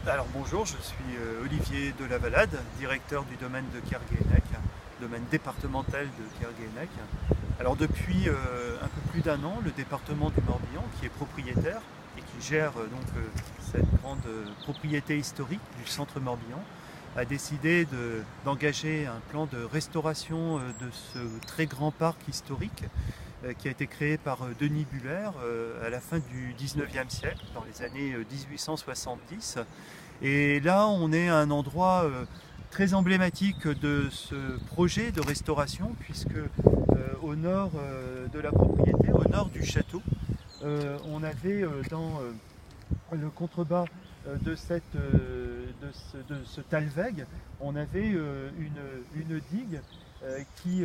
Alors bonjour, je suis Olivier Delavalade, directeur du domaine de Kerguénec, domaine départemental de Kerguénec. Alors depuis un peu plus d'un an, le département du Morbihan, qui est propriétaire et qui gère cette grande propriété historique du centre Morbihan, a décidé d'engager un plan de restauration de ce très grand parc historique qui a été créé par Denis Buller à la fin du 19e siècle, dans les années 1870. Et là, on est à un endroit très emblématique de ce projet de restauration, puisque au nord de la propriété, au nord du château, on avait dans le contrebas de ce Talweg, on avait une digue qui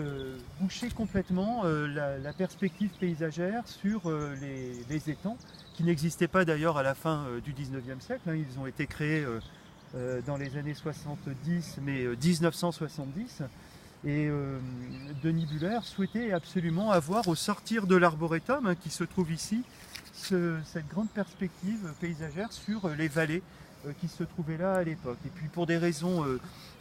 bouchait complètement la perspective paysagère sur les étangs, qui n'existaient pas d'ailleurs à la fin du 19e siècle. Hein. Ils ont été créés dans les années 70, mais 1970. Et Denis Buller souhaitait absolument avoir, au sortir de l'arboretum hein, qui se trouve ici, cette grande perspective paysagère sur les vallées qui se trouvaient là à l'époque. Et puis pour des raisons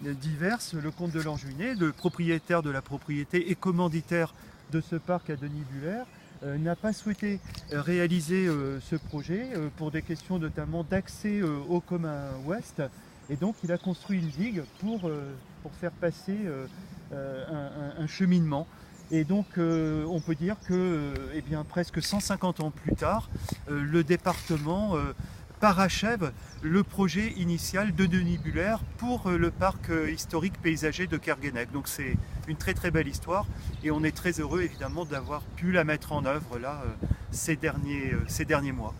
diverses, le comte de Lanjuinais, le propriétaire de la propriété et commanditaire de ce parc à Denis Buller, n'a pas souhaité réaliser ce projet pour des questions notamment d'accès au commun ouest. Et donc il a construit une digue pour faire passer un cheminement. Et donc on peut dire que eh bien, presque 150 ans plus tard, le département parachève le projet initial de Denis Buller pour le parc historique paysager de Kerguénec. Donc c'est une très très belle histoire et on est très heureux évidemment d'avoir pu la mettre en œuvre là ces derniers mois.